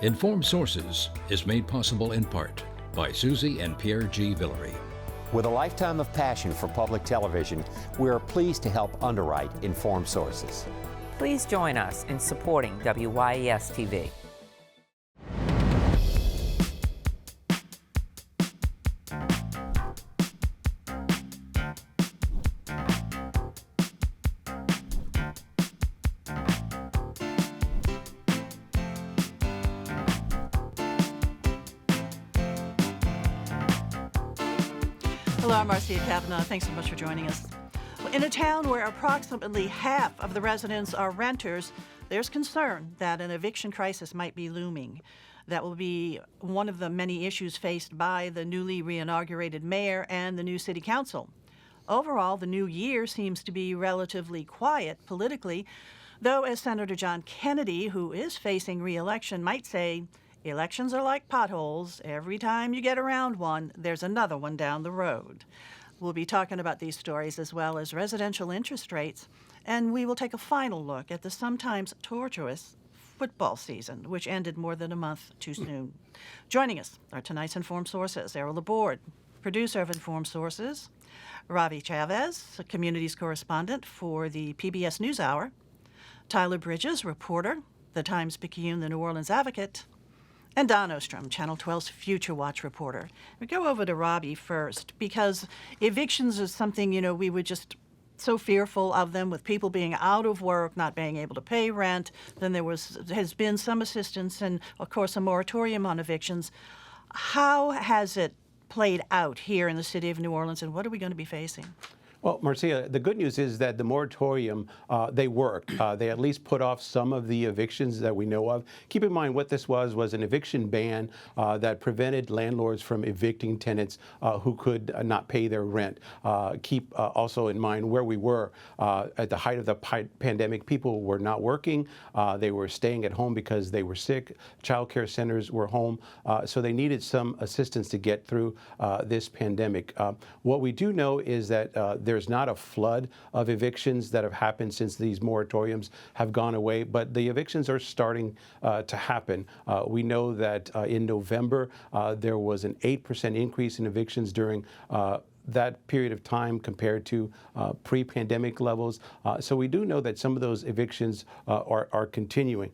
Informed Sources is made possible in part by Susie and Pierre G. Villery. With a lifetime of passion for public television, we are pleased to help underwrite Informed Sources. Please join us in supporting WYES TV. Hello, I'm Marcia Kavanaugh. Thanks so much for joining us. In a town where approximately half of the residents are renters, there's concern that an eviction crisis might be looming. That will be one of the many issues faced by the newly re-inaugurated mayor and the new city council. Overall, the new year seems to be relatively quiet politically, though as Senator John Kennedy, who is facing re-election, might say, elections are like potholes. Every time you get around one, there's another one down the road. We'll be talking about these stories as well as residential interest rates, and we will take a final look at the sometimes tortuous football season, which ended more than a month too soon. Joining us are tonight's Informed Sources, Errol Laborde, producer of Informed Sources, Roby Chavez, a communities correspondent for the PBS NewsHour, Tyler Bridges, reporter, the Times-Picayune, the New Orleans Advocate, and Don Ostrom, Channel 12's Future Watch reporter. We go over to Roby first, because evictions is something, we were just so fearful of them, with people being out of work, not being able to pay rent. Then there has been some assistance and, of course, a moratorium on evictions. How has it played out here in the city of New Orleans, and what are we going to be facing? Well, Marcia, the good news is that the moratorium, they worked. They at least put off some of the evictions that we know of. Keep in mind what this was an eviction ban that prevented landlords from evicting tenants who could not pay their rent. Keep also in mind where we were at the height of the pandemic. People were not working. They were staying at home because they were sick. Child care centers were home. So they needed some assistance to get through this pandemic. What we do know is that there's not a flood of evictions that have happened since these moratoriums have gone away, but the evictions are starting to happen. We know that in November, there was an 8% increase in evictions during that period of time compared to pre-pandemic levels. So we do know that some of those evictions are continuing.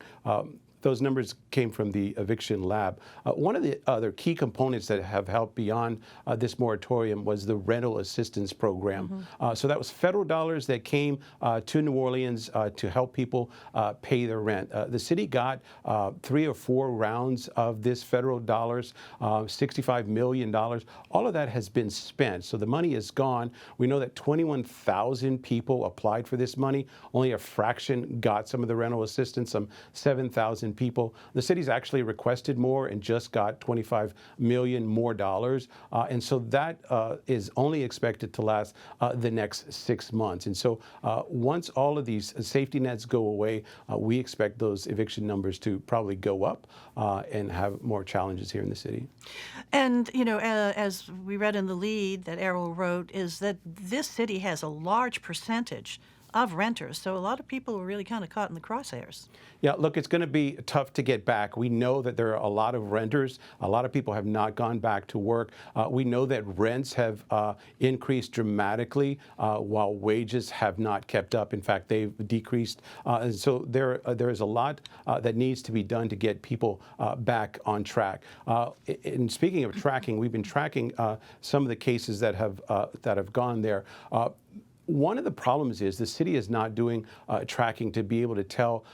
Those numbers came from the eviction lab. One of the other key components that have helped beyond this moratorium was the rental assistance program. So that was federal dollars that came to New Orleans to help people pay their rent. The city got 3 or 4 rounds of this federal dollars, $65 million. All of that has been spent, so the money is gone. We know that 21,000 people applied for this money. Only a fraction got some of the rental assistance, some 7,000 people. The city's actually requested more and just got $25 million more dollars. And so that is only expected to last the next 6 months. And so once all of these safety nets go away, we expect those eviction numbers to probably go up and have more challenges here in the city. And, as we read in the lead that Errol wrote, is that this city has a large percentage of renters, so a lot of people were really kind of caught in the crosshairs. Yeah, look, it's going to be tough to get back. We know that there are a lot of renters. A lot of people have not gone back to work. We know that rents have increased dramatically while wages have not kept up. In fact, they've decreased. And so there is a lot that needs to be done to get people back on track. And speaking of tracking, we've been tracking some of the cases that have gone there. One of the problems is the city is not doing tracking to be able to tell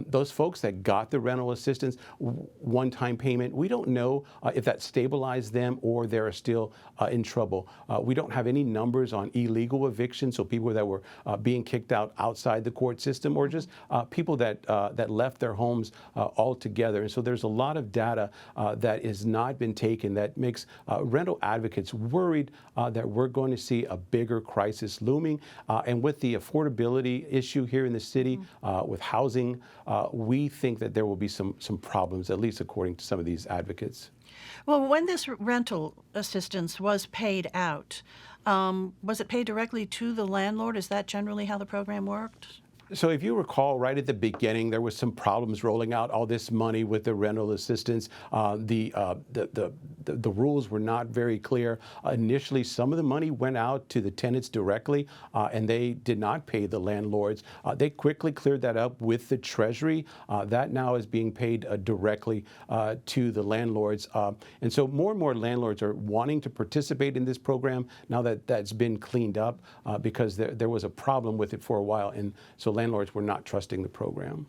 those folks that got the rental assistance one-time payment. We don't know if that stabilized them or they're still in trouble. We don't have any numbers on illegal evictions, so people that were being kicked out outside the court system, or just people that left their homes altogether. And so there's a lot of data that has not been taken that makes rental advocates worried that we're going to see a bigger crisis looming. And with the affordability issue here in the city, with housing, we think that there will be some problems, at least according to some of these advocates. Well, when this rental assistance was paid out, was it paid directly to the landlord? Is that generally how the program worked? So if you recall, right at the beginning, there was some problems rolling out all this money with the rental assistance. The rules were not very clear. Initially, some of the money went out to the tenants directly, and they did not pay the landlords. They quickly cleared that up with the Treasury. That now is being paid directly to the landlords. And so more and more landlords are wanting to participate in this program now that that's been cleaned up, because there was a problem with it for a while. And so landlords were not trusting the program.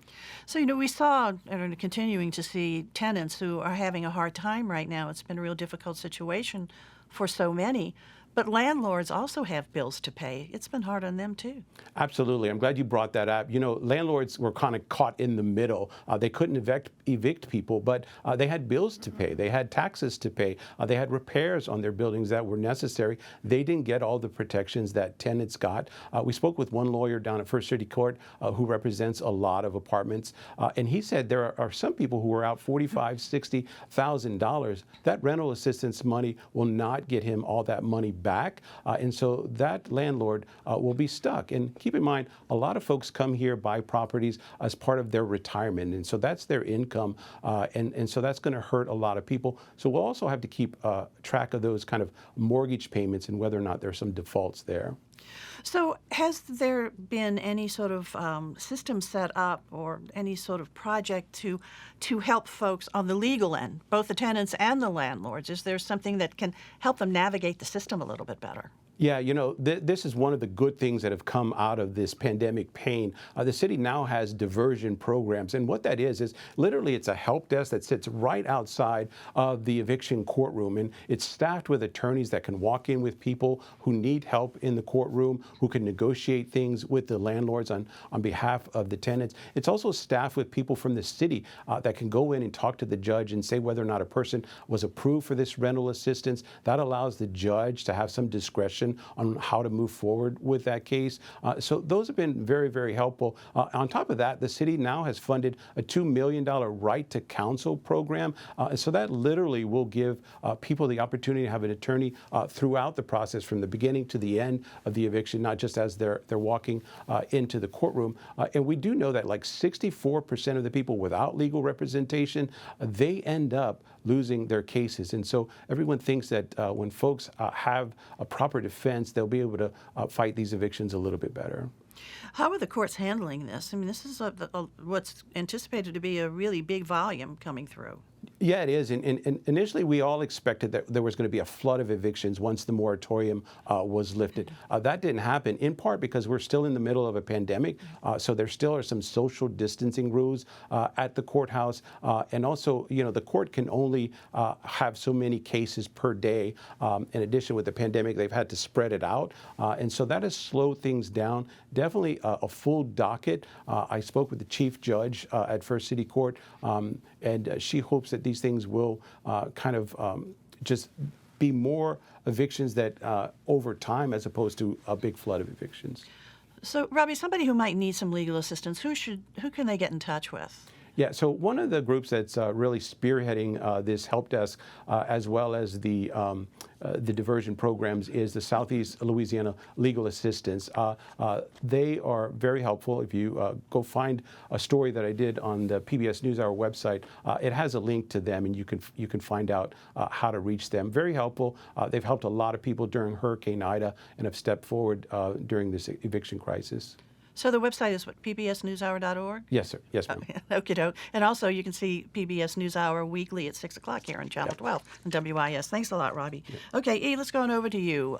So, we saw and are continuing to see tenants who are having a hard time right now. It's been a real difficult situation for so many. But landlords also have bills to pay. It's been hard on them, too. Absolutely. I'm glad you brought that up. Landlords were kind of caught in the middle. They couldn't evict people, but they had bills to pay. They had taxes to pay. They had repairs on their buildings that were necessary. They didn't get all the protections that tenants got. We spoke with one lawyer down at First City Court who represents a lot of apartments, and he said there are some people who are out $45,000, $60,000. That rental assistance money will not get him all that money back, and so that landlord will be stuck. And keep in mind, a lot of folks come here, buy properties as part of their retirement, and so that's their income, and so that's going to hurt a lot of people. So we'll also have to keep track of those kind of mortgage payments and whether or not there's some defaults there. So has there been any sort of system set up or any sort of project to help folks on the legal end, both the tenants and the landlords? Is there something that can help them navigate the system a little bit better? Yeah, this is one of the good things that have come out of this pandemic pain. The city now has diversion programs, and what that is literally it's a help desk that sits right outside of the eviction courtroom, and it's staffed with attorneys that can walk in with people who need help in the courtroom, who can negotiate things with the landlords on behalf of the tenants. It's also staffed with people from the city that can go in and talk to the judge and say whether or not a person was approved for this rental assistance. That allows the judge to have some discretion on how to move forward with that case. So those have been very, very helpful. On top of that, the city now has funded a $2 million right to counsel program. So that literally will give people the opportunity to have an attorney throughout the process from the beginning to the end of the eviction, not just as they're walking into the courtroom. And we do know that like 64% of the people without legal representation, they end up losing their cases. And so everyone thinks that when folks have a proper defense, they'll be able to fight these evictions a little bit better. How are the courts handling this? I mean, this is what's anticipated to be a really big volume coming through. Yeah, it is. And initially, we all expected that there was going to be a flood of evictions once the moratorium was lifted. That didn't happen, in part because we're still in the middle of a pandemic. So there still are some social distancing rules at the courthouse. And also, the court can only have so many cases per day. In addition, with the pandemic, they've had to spread it out. And so that has slowed things down. Definitely a full docket. I spoke with the chief judge at First City Court, and she hopes that these things will just be more evictions that over time, as opposed to a big flood of evictions. So, Robbie, somebody who might need some legal assistance, who can they get in touch with? Yeah, so one of the groups that's really spearheading this help desk, as well as the diversion programs, is the Southeast Louisiana Legal Assistance. They are very helpful. If you go find a story that I did on the PBS NewsHour website, it has a link to them, and you can find out how to reach them. Very helpful. They've helped a lot of people during Hurricane Ida and have stepped forward during this eviction crisis. So the website is what, pbsnewshour.org? Yes, sir. Yes, ma'am. Okie doke. And also you can see PBS NewsHour weekly at 6 o'clock here on Channel 12 and WYES. Thanks a lot, Robbie. Yep. Okay, E, let's go on over to you.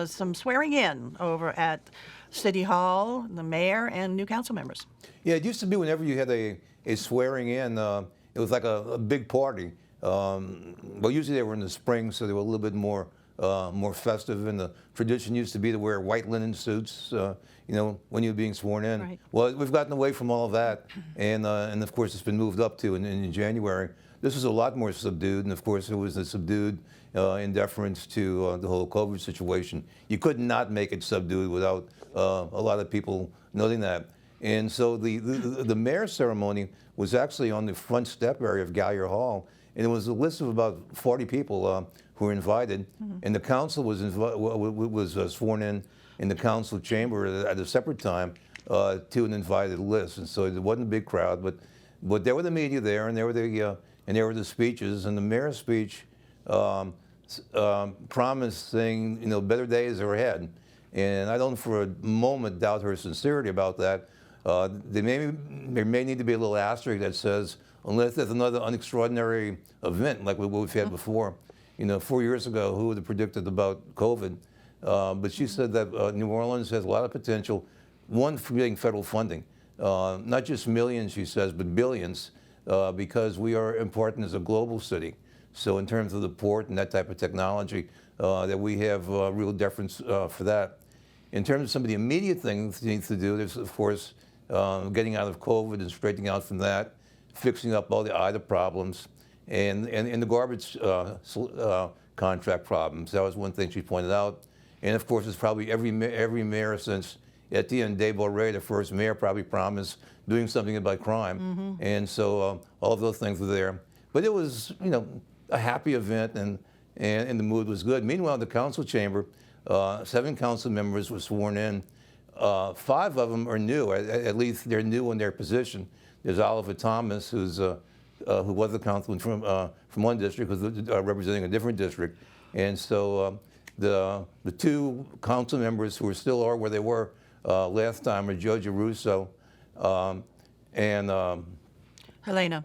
Some swearing in over at City Hall, the mayor, and new council members. Yeah, it used to be whenever you had a swearing in, it was like a big party. Well, usually they were in the spring, so they were a little bit more festive, and the tradition used to be to wear white linen suits, when you're being sworn in. Right. Well, we've gotten away from all of that, and of course it's been moved up to in January. This was a lot more subdued, and of course it was subdued in deference to the whole COVID situation. You could not make it subdued without a lot of people noting that. And so the mayor's ceremony was actually on the front step area of Gallier Hall, and it was a list of about 40 people who were invited, and the council was sworn in the council chamber at a separate time. to an invited list, and so it wasn't a big crowd, but there were the media there, and there were the speeches, and the mayor's speech promised saying, better days are ahead, and I don't for a moment doubt her sincerity about that. There may need to be a little asterisk that says, unless there's another extraordinary event like what we've had before. 4 years ago, who would have predicted about COVID? But she said that New Orleans has a lot of potential, one, for getting federal funding. Not just millions, she says, but billions, because we are important as a global city. So in terms of the port and that type of technology, that we have real deference for that. In terms of some of the immediate things he needs to do, there's, of course, getting out of COVID and straightening out from that, fixing up all the IDA problems, and the garbage contract problems. That was one thing she pointed out. And of course, it's probably every mayor since Etienne de Boré, the first mayor, probably promised doing something about crime. And so all of those things were there. But it was, a happy event, and the mood was good. Meanwhile, in the council chamber, 7 council members were sworn in. 5 of them are new, at least they're new in their position. There's Oliver Thomas, who was a councilman from one district, who's representing a different district. And so the 2 council members who still are where they were last time are Joe Giarrusso and Helena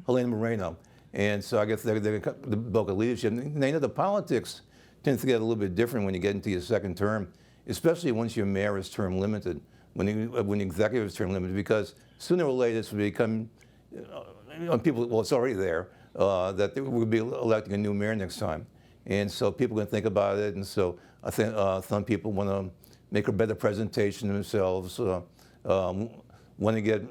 Moreno. And so I guess they're the bulk of leadership. And the politics tends to get a little bit different when you get into your second term, especially once your mayor is term limited, when the executive is term limited, because sooner or later this will become, people, well, it's already there, that we'll be electing a new mayor next time. And so people can think about it. And so I think some people want to make a better presentation themselves, want to get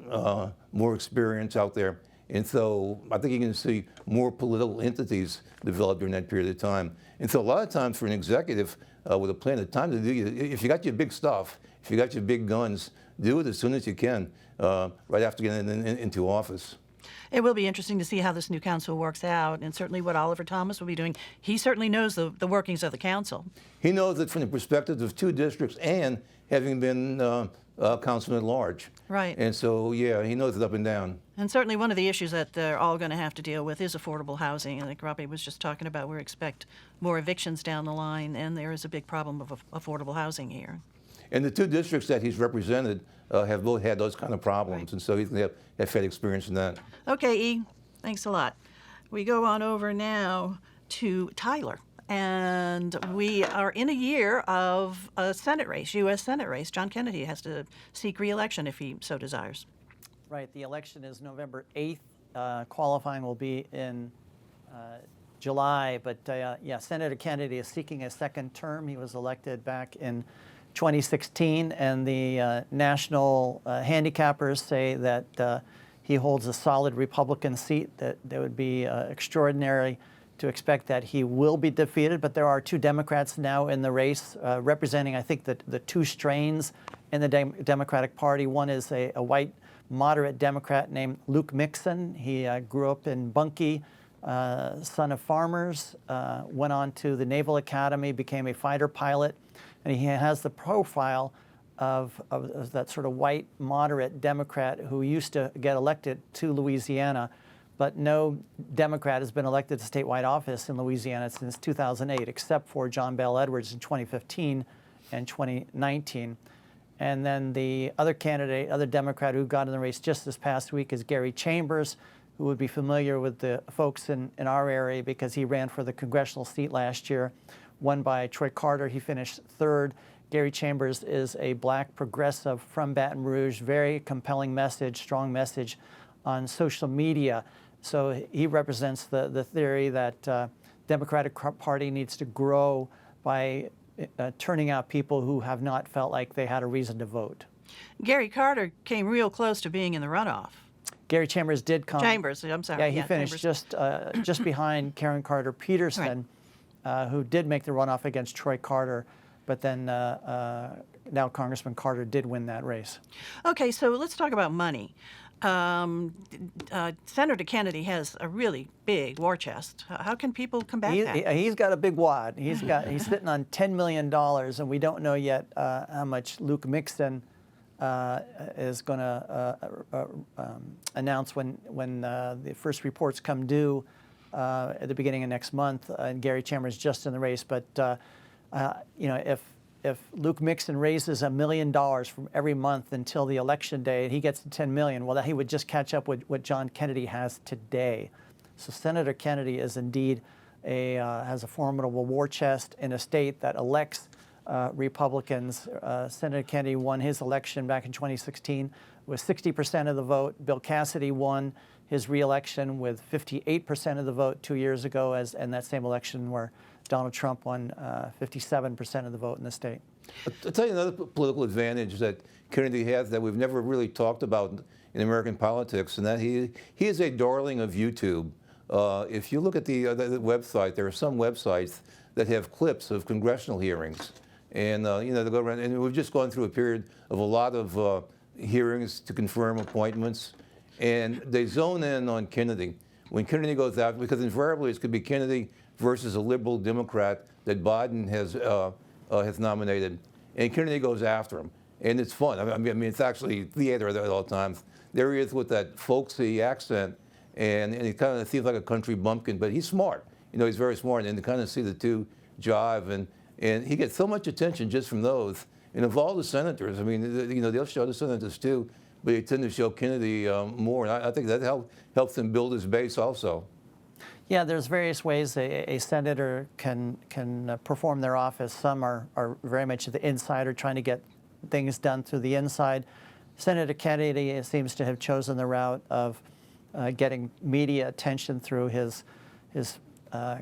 more experience out there. And so I think you're going to see more political entities develop during that period of time. And so a lot of times for an executive with a plan, the time to do it, if you got your big stuff, if you got your big guns, do it as soon as you can, right after getting into office. It will be interesting to see how this new council works out, and certainly what Oliver Thomas will be doing. He certainly knows the workings of the council. He knows it from the perspective of 2 districts and having been councilman at large. Right. And so, yeah, he knows it up and down. And certainly one of the issues that they're all going to have to deal with is affordable housing. And like Roby was just talking about, we expect more evictions down the line, and there is a big problem of affordable housing here. And the 2 districts that he's represented have both had those kind of problems, right. And so he's going to have had experience in that. Okay, E, thanks a lot. We go on over now to Tyler. And we are in a year of a Senate race, U.S. Senate race. John Kennedy has to seek re-election if he so desires. Right. The election is November 8th. Qualifying will be in July. But yeah, Senator Kennedy is seeking a second term. He was elected back in 2016, and the national handicappers say that he holds a solid Republican seat, that there would be extraordinary to expect that he will be defeated. But there are 2 Democrats now in the race representing, I think, the 2 strains in the Democratic Party. One is a white moderate Democrat named Luke Mixon. He grew up in Bunkie, son of farmers, went on to the Naval Academy, became a fighter pilot, and he has the profile of that sort of white moderate Democrat who used to get elected to Louisiana. But no Democrat has been elected to statewide office in Louisiana since 2008, except for John Bel Edwards in 2015 and 2019. And then the other candidate, other Democrat who got in the race just this past week is Gary Chambers, who would be familiar with the folks in our area because he ran for the congressional seat last year, won by Troy Carter. He finished 3rd. Gary Chambers is a black progressive from Baton Rouge, very compelling message, strong message on social media. So he represents the theory that Democratic Party needs to grow by turning out people who have not felt like they had a reason to vote. Gary Carter came real close to being in the runoff. Gary Chambers did come. Chambers, I'm sorry. Yeah, he finished just behind Karen Carter Peterson, right. Who did make the runoff against Troy Carter, but then now Congressman Carter did win that race. Okay, so let's talk about money. Senator Kennedy has a really big war chest. How can people combat that? He's got a big wad. He's sitting on $10 million, and we don't know yet how much Luke Mixon is going to announce when the first reports come due at the beginning of next month. And Gary Chambers just in the race, but you know, if Luke Mixon raises $1 million from every month until the election day, and he gets to $10 million, well, he would just catch up with what John Kennedy has today. So Senator Kennedy is indeed has a formidable war chest in a state that elects Republicans. Senator Kennedy won his election back in 2016 with 60% of the vote. Bill Cassidy won his re-election with 58% of the vote 2 years ago, in that same election where Donald Trump won 57% of the vote in the state. I'll tell you another political advantage that Kennedy has that we've never really talked about in American politics, and that he is a darling of YouTube. If you look at the website, there are some websites that have clips of congressional hearings. And, you know, they go around, and we've just gone through a period of a lot of hearings to confirm appointments. And they zone in on Kennedy. When Kennedy goes out, because invariably it could be Kennedy versus a liberal Democrat that Biden has nominated. And Kennedy goes after him. And it's fun. I mean, it's actually theater at all times. There he is with that folksy accent. And he kind of seems like a country bumpkin, but he's smart. You know, he's very smart. And to kind of see the two jive, and he gets so much attention just from those. And of all the senators, I mean, you know, they'll show the senators too, but they tend to show Kennedy more. And I think that helps him build his base also. Yeah, there's various ways a senator can perform their office. Some are very much the insider, trying to get things done through the inside. Senator Kennedy seems to have chosen the route of getting media attention through his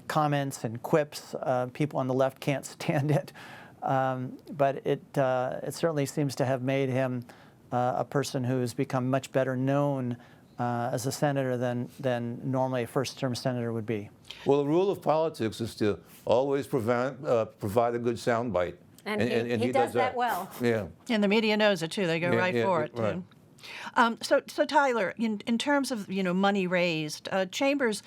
comments and quips. People on the left can't stand it, but it certainly seems to have made him a person who's become much better known as a senator than normally a first-term senator would be. Well, the rule of politics is to always provide a good soundbite. And he does that well. Yeah. And the media knows it too. They go right for it right. too. So Tyler, in terms of money raised, Chambers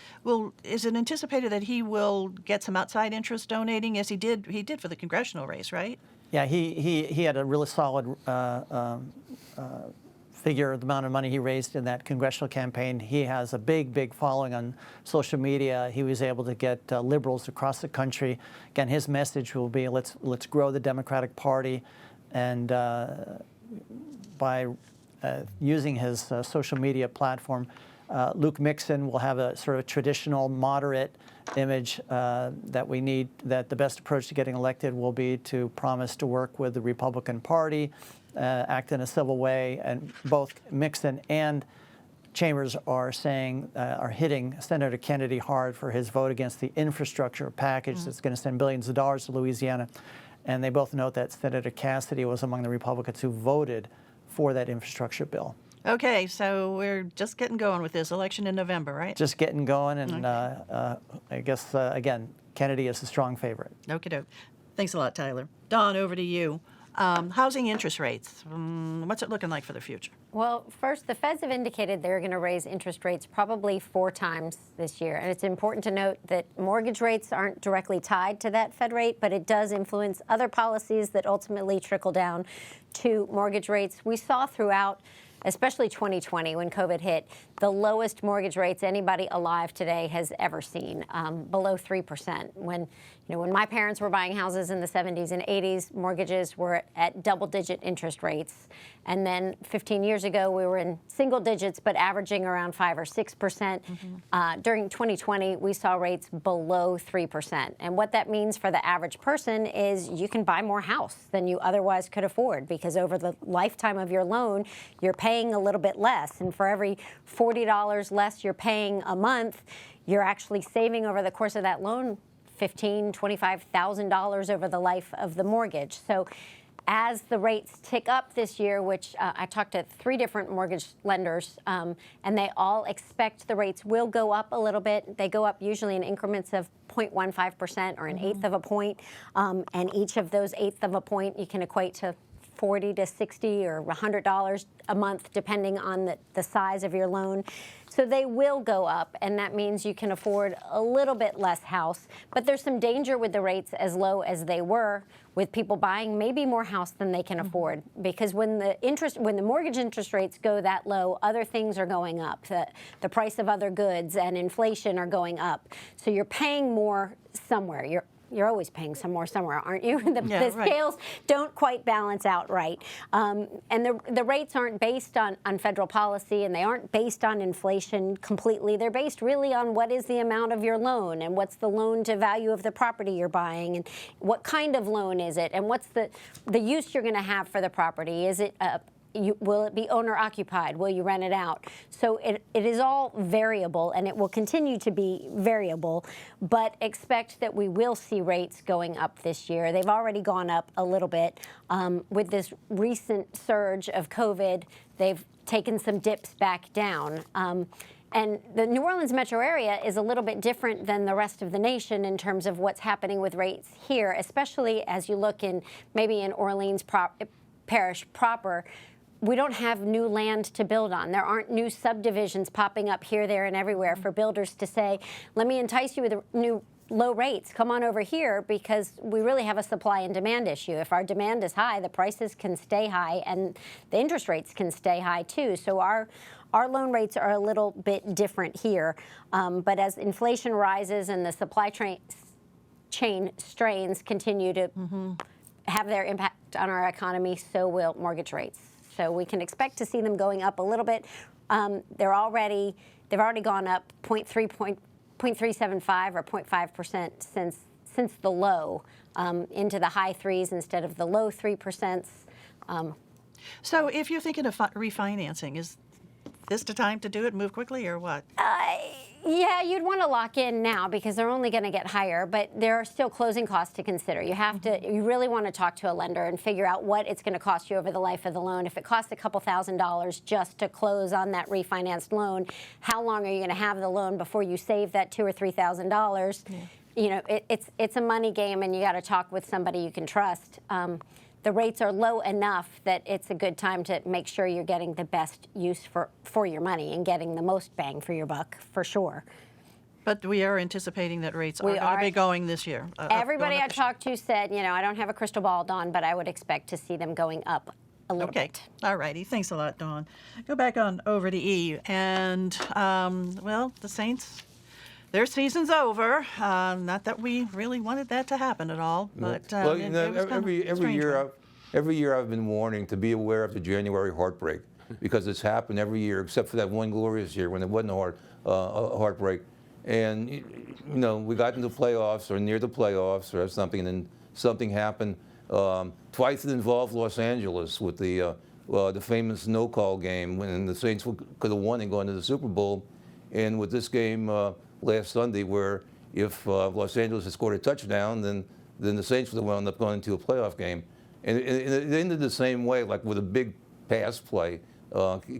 is it anticipated that he will get some outside interest donating, as he did for the congressional race, right? Yeah, he had a really solid figure, the amount of money he raised in that congressional campaign. He has a big following on social media. He was able to get liberals across the country. Again, his message will be let's grow the Democratic Party, and by using his social media platform, Luke Mixon will have a sort of traditional moderate image that we need, that the best approach to getting elected will be to promise to work with the Republican Party, act in a civil way, and both Mixon and Chambers are hitting Senator Kennedy hard for his vote against the infrastructure package that's going to send billions of dollars to Louisiana. And they both note that Senator Cassidy was among the Republicans who voted for that infrastructure bill. Okay, so we're just getting going with this election in November, right? Just getting going, and I guess, again, Kennedy is a strong favorite. Okie doke. Thanks a lot, Tyler. Dawn, over to you. Housing interest rates, what's it looking like for the future? Well, first, the Feds have indicated they're going to raise interest rates probably 4 times this year. And it's important to note that mortgage rates aren't directly tied to that Fed rate, but it does influence other policies that ultimately trickle down to mortgage rates. We saw throughout, especially 2020 when COVID hit, the lowest mortgage rates anybody alive today has ever seen, below 3%. When my parents were buying houses in the 70s and 80s, mortgages were at double-digit interest rates. And then 15 years ago, we were in single digits, but averaging around 5 or 6%. During 2020, we saw rates below 3%. And what that means for the average person is you can buy more house than you otherwise could afford, because over the lifetime of your loan, you're paying a little bit less. And for every $40 less you're paying a month, you're actually saving over the course of that loan $15,000, $25,000 over the life of the mortgage. So as the rates tick up this year, which I talked to 3 different mortgage lenders, and they all expect the rates will go up a little bit. They go up usually in increments of 0.15% or an eighth of a point, and each of those eighth of a point you can equate to $40 to $60 or $100 a month, depending on the size of your loan. So they will go up, and that means you can afford a little bit less house. But there's some danger with the rates as low as they were, with people buying maybe more house than they can afford. Because when the mortgage interest rates go that low, other things are going up. The price of other goods and inflation are going up. So you're paying more somewhere. You're always paying some more somewhere, aren't you? The scales don't quite balance out right. And the rates aren't based on federal policy, and they aren't based on inflation completely. They're based really on what is the amount of your loan, and what's the loan to value of the property you're buying, and what kind of loan is it, and what's the use you're going to have for the property. Is it will it be owner occupied? Will you rent it out? So it is all variable, and it will continue to be variable, but expect that we will see rates going up this year. They've already gone up a little bit. With this recent surge of COVID, they've taken some dips back down. And the New Orleans metro area is a little bit different than the rest of the nation in terms of what's happening with rates here, especially as you look maybe in Orleans Parish proper. We don't have new land to build on. There aren't new subdivisions popping up here, there, and everywhere for builders to say, let me entice you with new low rates. Come on over here, because we really have a supply and demand issue. If our demand is high, the prices can stay high, and the interest rates can stay high too. So our loan rates are a little bit different here. But as inflation rises and the supply chain strains continue to have their impact on our economy, so will mortgage rates. So we can expect to see them going up a little bit. They've already gone up 0.375 or 0.5% since the low, into the high threes instead of the low 3%. So if you're thinking of refinancing, is this the time to do it, move quickly, or what? Yeah, you'd want to lock in now because they're only going to get higher, but there are still closing costs to consider. You really want to talk to a lender and figure out what it's going to cost you over the life of the loan. If it costs a couple $1,000s just to close on that refinanced loan, how long are you going to have the loan before you save that $2,000 or $3,000? Yeah. You know, it's a money game, and you got to talk with somebody you can trust. The rates are low enough that it's a good time to make sure you're getting the best use for your money and getting the most bang for your buck, for sure. But we are anticipating that rates are going to be going this year. Everybody I talked to said, I don't have a crystal ball, Dawn, but I would expect to see them going up a little bit. All righty. Thanks a lot, Dawn. Go back on over to E. And, well, the Saints, their season's over. Not that we really wanted that to happen at all, but every year I've been warning to be aware of the January heartbreak, because it's happened every year except for that one glorious year when it wasn't a heartbreak. And we got into the playoffs or near the playoffs or something, and then something happened. Twice it involved Los Angeles with the famous no-call game when the Saints could have won and gone to the Super Bowl, and with this game last Sunday, where if Los Angeles had scored a touchdown, then the Saints would have wound up going to a playoff game. And it ended the same way, like with a big pass play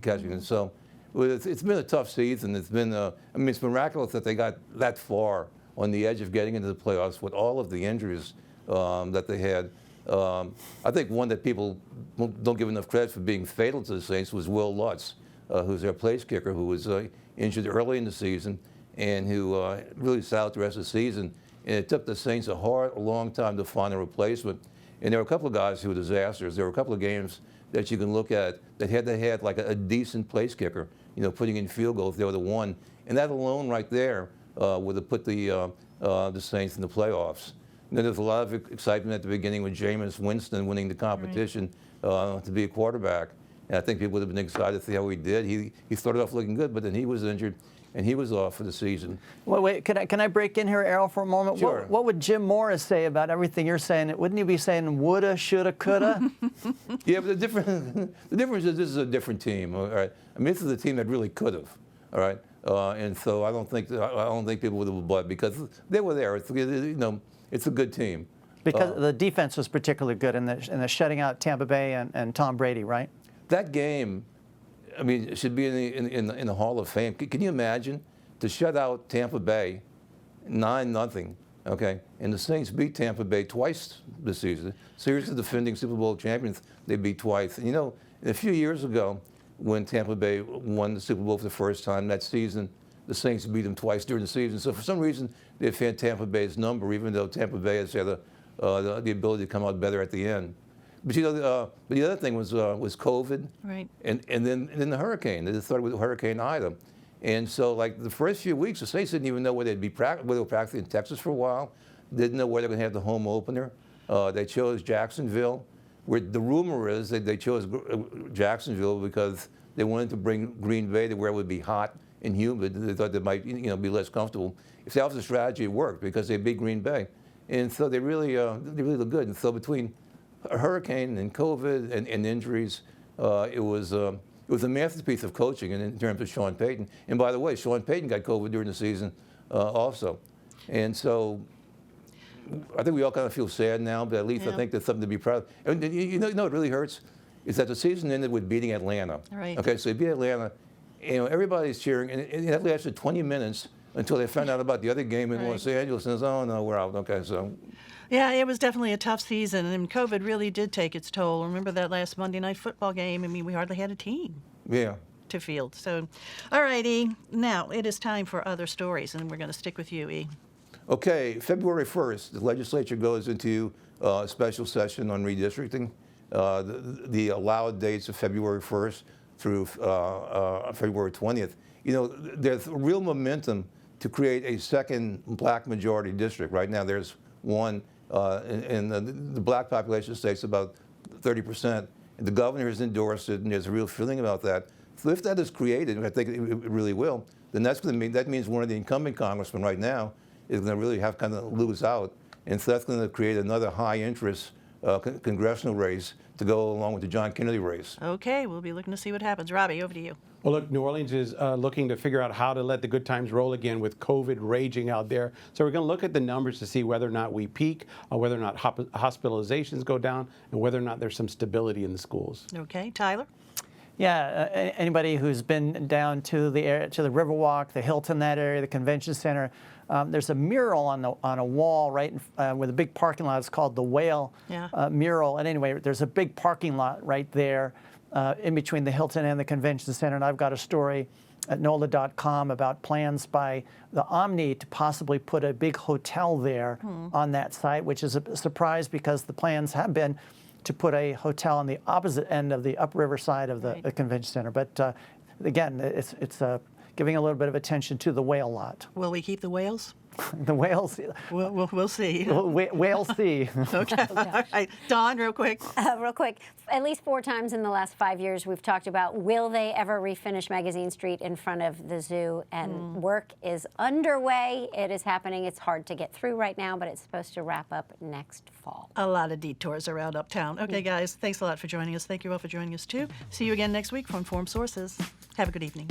catching it. So it's been a tough season. It's been, it's miraculous that they got that far on the edge of getting into the playoffs with all of the injuries that they had. I think one that people don't give enough credit for being fatal to the Saints was Will Lutz, who's their place kicker, who was injured early in the season and who really sat out the rest of the season. And it took the Saints a long time to find a replacement. And there were a couple of guys who were disasters. There were a couple of games that you can look at that had like a decent place kicker, putting in field goals. They were the one. And that alone right there would have put the Saints in the playoffs. And then there's a lot of excitement at the beginning with Jameis Winston winning the competition to be a quarterback. And I think people would have been excited to see how he did. He started off looking good, but then he was injured, and he was off for the season. Wait, can I break in here, Errol, for a moment? Sure. What would Jim Morris say about everything you're saying? Wouldn't he be saying woulda, shoulda, coulda? Yeah, but the difference is this is a different team. All right, this is a team that really could have. All right, and so I don't think people would have bought because they were there. It's a good team. Because the defense was particularly good in the shutting out Tampa Bay and Tom Brady, right? That game, it should be in the Hall of Fame. Can you imagine to shut out Tampa Bay 9-0 Okay, and the Saints beat Tampa Bay twice this season. Series of defending Super Bowl champions, they beat twice. And, you know, a few years ago, when Tampa Bay won the Super Bowl for the first time that season, the Saints beat them twice during the season. So for some reason, they had Tampa Bay's number, even though Tampa Bay has had the ability to come out better at the end. But you know, but the other thing was COVID, Right. and then the hurricane. They started with Hurricane Ida. And so, like, the first few weeks, the Saints didn't even know whether they were practicing in Texas for a while. Didn't know where they were going to have the home opener. They chose Jacksonville, where the rumor is that they chose Jacksonville because they wanted to bring Green Bay to where it would be hot and humid. They thought they might, you know, be less comfortable. If that was the strategy, it worked because they beat Green Bay. And so they really look good. And so between a hurricane and COVID and injuries, it was a masterpiece of coaching in terms of Sean Payton. And by the way, Sean Payton got COVID during the season also. And so I think we all kind of feel sad now, but at least I think there's something to be proud of. And you know what really hurts? Is that the season ended with beating Atlanta. Right. Okay, so you beat Atlanta, you know, everybody's cheering, and that lasted 20 minutes until they found out about the other game in Los Angeles, and it's, oh no, we're out. Okay, so. Yeah, it was definitely a tough season, and COVID really did take its toll. Remember that last Monday night football game? I mean, we hardly had a team to field. So, all right, E. Now it is time for other stories, and we're going to stick with you, E. Okay, February 1st, the legislature goes into a special session on redistricting. The allowed dates of February 1st through February 20th. You know, there's real momentum to create a second black majority district. Right now there's one, and the black population state's about 30%. And the governor has endorsed it, and there's a real feeling about that. So if that is created, and I think it really will, then that means one of the incumbent congressmen right now is going to really have kind of lose out. And so that's going to create another high interest congressional race to go along with the John Kennedy race. Okay, we'll be looking to see what happens. Robbie, over to you. Well, look, New Orleans is looking to figure out how to let the good times roll again with COVID raging out there. So we're going to look at the numbers to see whether or not we peak, whether or not hospitalizations go down, and whether or not there's some stability in the schools. Okay, Tyler? Yeah, anybody who's been down to the Riverwalk, the Hilton, that area, the convention center, there's a mural on a wall right with a big parking lot. It's called the Whale mural. And anyway, there's a big parking lot right there in between the Hilton and the convention center. And I've got a story at NOLA.com about plans by the Omni to possibly put a big hotel there on that site, which is a surprise because the plans have been to put a hotel on the opposite end of the upriver side of the convention center. But again, it's giving a little bit of attention to the whale lot. Will we keep the whales? The whales. We'll see. Whale see. Okay. All right. Dawn, real quick. Real quick, at least 4 times in the last 5 years, we've talked about will they ever refinish Magazine Street in front of the zoo, and work is underway. It is happening. It's hard to get through right now, but it's supposed to wrap up next fall. A lot of detours around uptown. Okay, guys, thanks a lot for joining us. Thank you all for joining us, too. See you again next week from Informed Sources. Have a good evening.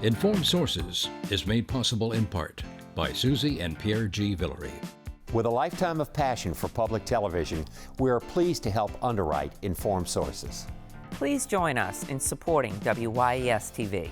Informed Sources is made possible in part by Susie and Pierre G. Villery. With a lifetime of passion for public television, we are pleased to help underwrite Informed Sources. Please join us in supporting WYES TV.